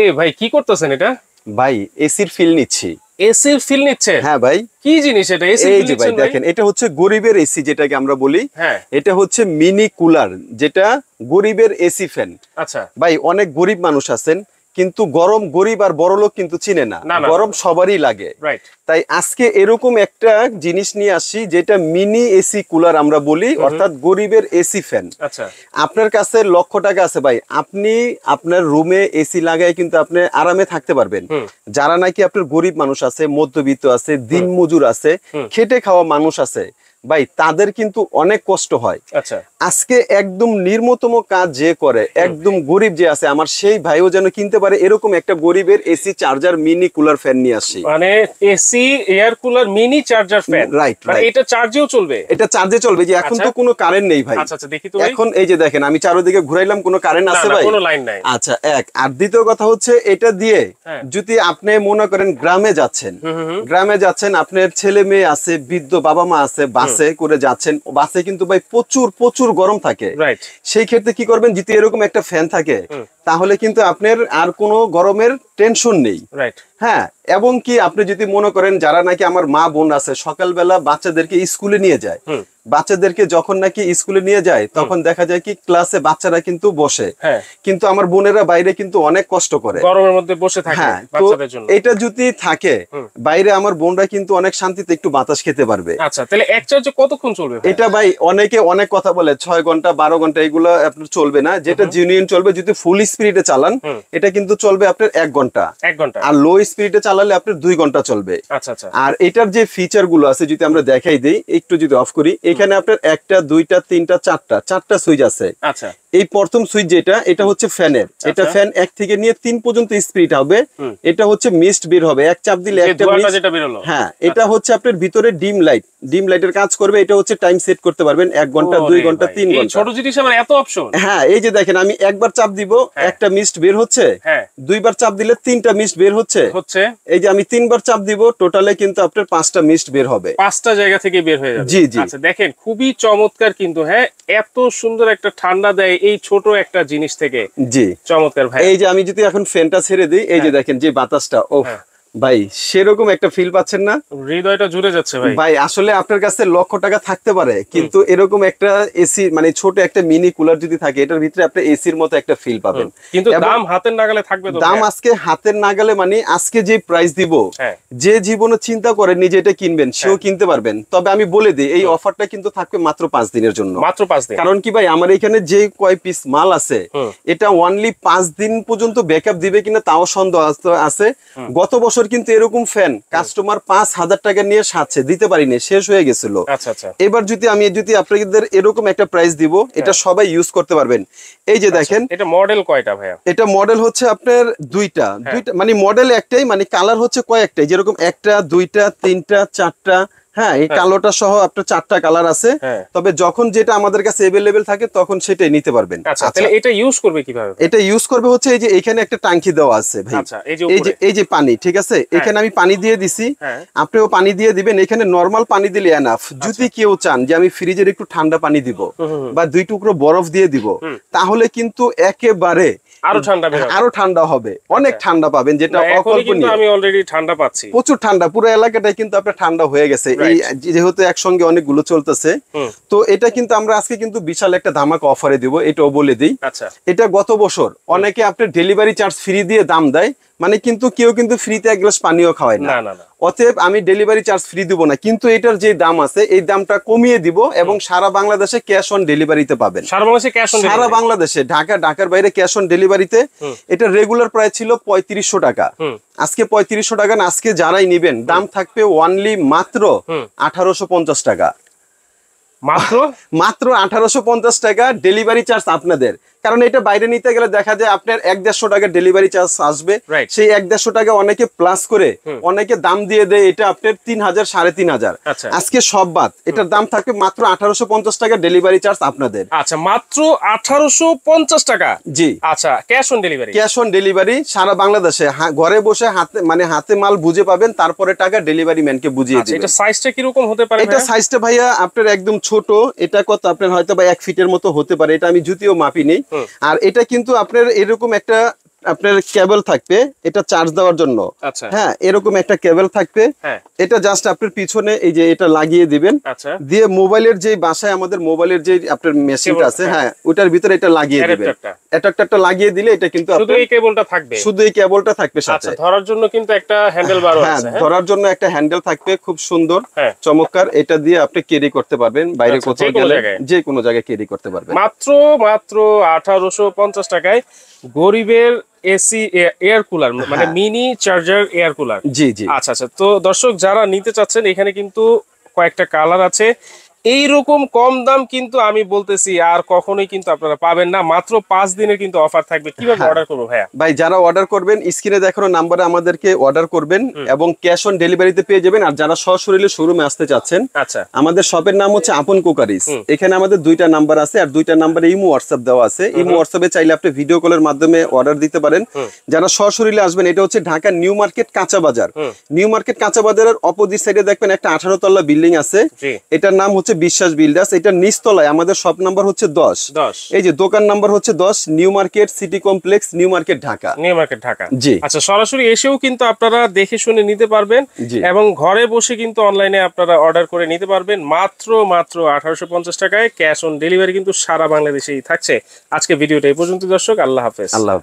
এ ভাই কি করতেছেন এটা? ভাই এসির ফিল নিচ্ছি। এসির ফিল নিচ্ছেন? হ্যাঁ ভাই। কি জিনিস এটা? এসি এই ফিল যে ভাই নিচ্ছেন ভাই? দেখেন, এটা হচ্ছে গরিবের এসি যেটাকে আমরা বলি। হ্যাঁ, এটা হচ্ছে মিনি কুলার, যেটা গরিবের এসি ফ্যান। আচ্ছা ভাই অনেক গরিব মানুষ আছেন, কিন্তু গরম গরিব আর বড়লোক কিন্তু চিনে না, গরম সবারই লাগে। রাইট। তাই আজকে এরকম একটা জিনিস নিয়ে আসি যেটা মিনি এসি কুলার আমরা বলি, অর্থাৎ গরিবের এসি ফ্যান। আচ্ছা, আপনার কাছে লক্ষ টাকা আছে ভাই, আপনি আপনার রুমে এসি লাগায় কিন্তু আপনি আরামে থাকতে পারবেন। যারা নাকি আপনার গরিব মানুষ আছে, মধ্যবিত্ত আছে, দিনমজুর আছে, খেটে খাওয়া মানুষ আছে ভাই, তাদের কিন্তু অনেক কষ্ট হয়। আচ্ছা, আজকে একদম নির্মতম কাজ যে করে, একদম গরিব যে আছে আমার, সেই ভাইও যেন কিনতে পারে এরকম একটা গরিবের AC charger mini cooler fan নিয়ে আসি। মানে AC air cooler mini charger fan. Right, মানে এটা চার্জেও চলবে? এটা চার্জে চলবে। যে এখন তো কোনো কারেন্ট নেই ভাই। আচ্ছা আচ্ছা, দেখি তো ভাই। এখন এই যে দেখেন, আমি চারদিকে ঘুরাইলাম, কোনো কারেন্ট আছে ভাই? কোনো লাইন নাই। আচ্ছা, এক। আর দ্বিতীয় কথা হচ্ছে, এটা দিয়ে যদি আপনি মনে করেন গ্রামে যাচ্ছেন, আপনার ছেলে মেয়ে আছে, বৃদ্ধ বাবা মা আছে, বাসে করে যাচ্ছেন, বাসে কিন্তু ভাই প্রচুর প্রচুর গরম থাকে। সেই ক্ষেত্রে কি করবেন, যদি এরকম একটা ফ্যান থাকে তাহলে কিন্তু আপনার আর কোনো গরমের টেনশন নেই। হ্যাঁ, এবং কি আপনি যদি মনে করেন যারা নাকি আমার মা বোন আছে, সকালবেলা বাচ্চাদেরকে স্কুলে নিয়ে যায়, বাচ্চাদেরকে যখন নাকি স্কুলে নিয়ে যায় তখন দেখা যায় কি ক্লাসে বাচ্চারা কিন্তু বসে, কিন্তু আমার বোনেরা বাইরে কিন্তু অনেক কষ্ট করে, গরমের মধ্যে বসে থাকে। হ্যাঁ, বাচ্চাদের জন্য এটা যদি থাকে বাইরে, আমার বোনরা কিন্তু অনেক শান্তিতে একটু বাতাস খেতে পারবে। আচ্ছা, তাহলে এক চার্জে কতক্ষণ চলবে এটা ভাই? অনেকে অনেক কথা বলে 6 ঘন্টা 12 ঘন্টা, এগুলো আপনার চলবে না। যেটা জেনুইন চলবে, যদি ফুল স্পিডে চালান এটা কিন্তু চলবে আপনার 1 ঘন্টা, আর লো স্পিডে চালালে আপনার 2 ঘন্টা চলবে। আচ্ছা আচ্ছা। আর এটার যে ফিচার গুলো আছে যদি আমরা দেখাই দিই, একটু যদি অফ করি, এখানে আপনার 1টা 2টা 3টা 4টা সুইচ আছে। আচ্ছা, এই প্রথম সুইচ যেটা, এটা হচ্ছে ফ্যানের। এটা ফ্যান 1 থেকে নিয়ে 3 পর্যন্ত স্পিড হবে। এটা হচ্ছে মিস্ট বের হবে, এক চাপ দিলে একটা মিস্ট যেটা বের হলো। হ্যাঁ, এটা হচ্ছে আপনার ভিতরে ডিম লাইটের কাজ করবে। এটা হচ্ছে টাইম সেট করতে পারবেন, 1 ঘন্টা 2 ঘন্টা 3 ঘন্টা। ছোট জিনিস আমার এত অপশন। হ্যাঁ, এই যে দেখেন, আমি একবার চাপ দিব একটা মিস্ট বের হচ্ছে, দুইবার চাপ দিলে 3টা মিস্ট বের হচ্ছে। এই যে আমি 3বার চাপ দিব, টোটালে কিন্তু আপনার 5টা মিস্ট বের হবে, 5টা জায়গা থেকে বের হয়ে যাবে। জি জি। আচ্ছা দেখেন, খুবই চমৎকার কিন্তু। হ্যাঁ, এত সুন্দর একটা ঠান্ডা দেয় এই ছোট একটা জিনিস থেকে। জি, চমৎকার ভাই। এই যে আমি যদি এখন ফ্যানটা ছেড়ে দিই, এই যে দেখেন যে বাতাসটা, ও ভাই সেরকম একটা ফিল পাচ্ছেন না? হৃদয়টা জুড়ে যাচ্ছে ভাই। ভাই আসলে আপনার কাছে লক্ষ টাকা থাকতে পারে, কিন্তু এরকম একটা এসি, মানে ছোট একটা মিনি কুলার যদি থাকে, এটার ভিতরে আপনি এসির মতো একটা ফিল পাবেন। কিন্তু দাম হাতের নাগালে থাকবে তো? দাম আজকে হাতের নাগালে, মানে আজকে যে প্রাইস দিব, যে জীবনে চিন্তা করে নিজে এটা কিনবেন সেও কিনতে পারবেন। তবে আমি বলে দিই, এই অফারটা কিন্তু থাকবে মাত্র 5 দিনের জন্য। মাত্র 5 দিন। কারণ কি ভাই, আমার এখানে যে কয় পিস মাল আছে, এটা অনলি 5 দিন পর্যন্ত ব্যাকআপ দিবে কিনা তাও সন্দেহ আছে। গত বছর কিন্তু এরকম ফ্যান কাস্টমার 5000 টাকা নিয়ে সাথে দিতে পারিনি, শেষ হয়ে গেছিল। আচ্ছা আচ্ছা। এবার যদি আপনাদের এরকম একটা প্রাইস দিব, এটা সবাই ইউজ করতে পারবেন। এই যে দেখেন, এটা মডেল কয়টা ভাইয়া? এটা মডেল হচ্ছে আপনার দুইটা, মানে মডেল একটাই, মানে কালার হচ্ছে কয়েকটাই, যেরকম 1টা 2টা 3টা 4টা। হ্যাঁ, এই কালোটা সহ আপনার 4টা কালার আছে। তবে যখন যেটা আমাদের কাছে अवेलेबल থাকে তখন সেটাই নিতে পারবেন। আচ্ছা, তাহলে এটা ইউজ করবে কিভাবে? এটা ইউজ করবে হচ্ছে, এই যে এখানে একটা ট্যাঙ্কি দেওয়া আছে ভাই। আচ্ছা, এই যে পানি, ঠিক আছে, এখানে আমি পানি দিয়ে দিছি, আপনিও পানি দিয়ে দিবেন। এখানে নরমাল পানি দিলে এনাফ। যদি কেউ চান যে আমি ফ্রিজের একটু ঠান্ডা পানি দিব বা 2 টুকরো বরফ দিয়ে দিব, তাহলে কিন্তু একেবারে আরো ঠান্ডা হবে, অনেক ঠান্ডা পাবেন, যেটা অকল্পনীয়। আমি অলরেডি ঠান্ডা পাচ্ছি, প্রচুর ঠান্ডা, পুরো এলাকাটাই কিন্তু আপনার ঠান্ডা হয়ে গেছে, এই যেহেতু একসঙ্গে অনেকগুলো চলতেছে। তো এটা কিন্তু আমরা আজকে কিন্তু বিশাল একটা ধামাকা অফারে দিব, এটাও বলে দিই। এটা গত বছর অনেকে আপনার ডেলিভারি চার্জ ফ্রি দিয়ে দাম দেয়, মানে কিন্তু কেউ কিন্তু ফ্রিতে 1 গ্লাস পানিও খাওয়ায় না। অতএব আমি ডেলিভারি চার্জ ফ্রি দিব না, কিন্তু এটার যে দাম আছে এই দামটা কমিয়ে দিব, এবং সারা বাংলাদেশে ক্যাশ অন ডেলিভারিতে পাবেন। সারা বাংলাদেশে, ঢাকার বাইরে ক্যাশ অন ডেলিভারিতে। এটা রেগুলার প্রাইস ছিল 3500 টাকা, আজকে 3500 টাকা না, আজকে যারাই নিবেন দাম থাকবে অনলি মাত্র 1850 টাকা। মাত্র 1850 টাকা ডেলিভারি চার্জ আপনাদের। কারণ এটা বাইরে নিতে গেলে দেখা যায় আপনার 150 টাকা ডেলিভারি চার্জ আসবে, সেই 150 টাকা অনেকে প্লাস করে অনেকে দাম দিয়ে দেয় এটা আপনার 3000 3500। আজকে সব বাদ, এটার দাম থাকবে মাত্র 1850 টাকা ডেলিভারি চার্জ আপনাদের। আচ্ছা, মাত্র 1850 টাকা। জি, আচ্ছা, ক্যাশ অন ডেলিভারি সারা বাংলাদেশে, ঘরে বসে হাতে মাল বুঝে পাবেন, তারপরে টাকা ডেলিভারি ম্যানকে বুঝিয়ে দিবেন। এটা সাইজটা কি রকম হতে পারে? এটা সাইজটা ভাইয়া আপনার একদম ছোট, এটা কত আপনার হয়তো বা 1 ফিটের মতো হতে পারে, এটা আমি জুতিও মাপি নেই। আর এটা কিন্তু আপনার এরকম একটা আপনার কেবল থাকবে, এটা চার্জ দেওয়ার জন্য। আচ্ছা, হ্যাঁ, এরকম একটা কেবল থাকবে। হ্যাঁ, এটা জাস্ট আপনার পিছনে এই যে এটা লাগিয়ে দিবেন। আচ্ছা, দিয়ে মোবাইলের যে বাসায় আমাদের মোবাইলের যে আপনার মেশিনটা আছে, হ্যাঁ, ওটার ভিতরে এটা লাগিয়ে দিবেন। অ্যাডাপ্টারটা লাগিয়ে দিলে এটা কিন্তু শুধু এই কেবলটা থাকবে, শুধু এই কেবলটা থাকবে সাথে। আচ্ছা, ধরার জন্য কিন্তু একটা হ্যান্ডেল বারও হ্যাঁ, আছে। ধরার জন্য একটা হ্যান্ডেল থাকবে, খুব সুন্দর, হ্যাঁ, চমৎকার। এটা দিয়ে আপনি ক্যারি করতে পারবেন বাইরে আচ্ছা, কোথাও গেলে, যে কোনো জায়গায় ক্যারি করতে পারবেন। মাত্র 1850 টাকায় গরিবের এসি এয়ার কুলার, মানে মিনি চার্জার এয়ার কুলার। জি জি। আচ্ছা আচ্ছা, তো দর্শক যারা নিতে চাচ্ছেন, এখানে কিন্তু কয়েকটা কালার আছে। এইরকম কম দাম কিন্তু আমি বলতেছি আর কখনোই কিন্তু আপনারা পাবেন না। মাত্র 5 দিনের কিন্তু অফার থাকবে। কিভাবে অর্ডার করবো ভাইয়া? ভাই, যারা অর্ডার করবেন স্ক্রিনে দেখানো নাম্বারে আমাদেরকে অর্ডার করবেন এবং ক্যাশ অন ডেলিভারিতে পেয়ে যাবেন। আর যারা সরাসরি শোরুমে আসতে চাচ্ছেন, আচ্ছা, আমাদের শপের নাম হচ্ছে আপন কুকারিজ। এখানে আমাদের 2টা নাম্বার আছে, আর 2টা নাম্বারে ইমো হোয়াটসঅ্যাপ দেওয়া আছে। ইমো হোয়াটসঅ্যাপে চাইলে আপনি ভিডিও কলের মাধ্যমে অর্ডার দিতে পারেন। যারা সরাসরি আসবেন, এটা হচ্ছে ঢাকা নিউ মার্কেট কাঁচা বাজার। নিউ মার্কেট কাঁচা বাজারের অপোজিট সাইডে দেখবেন একটা 18 তলা বিল্ডিং আছে, এটার নাম হচ্ছে বিশ্বাস বিল্ডার্স। এটার নিচতলায় আমাদের শপ নাম্বার হচ্ছে 10। এই যে দোকান নাম্বার হচ্ছে 10, new market city complex, new market Dhaka. New market Dhaka, জি। আচ্ছা, সরাসরি এসেও কিন্তু আপনারা দেখে শুনে নিতে পারবেন এবং ঘরে বসে কিন্তু অনলাইনে আপনারা অর্ডার করে নিতে পারবেন মাত্র 1850 টাকায়। ক্যাশ অন ডেলিভারি কিন্তু সারা বাংলাদেশেই থাকছে। আজকে ভিডিওটা এই পর্যন্ত দর্শক, আল্লাহ হাফেজ। আল্লাহ।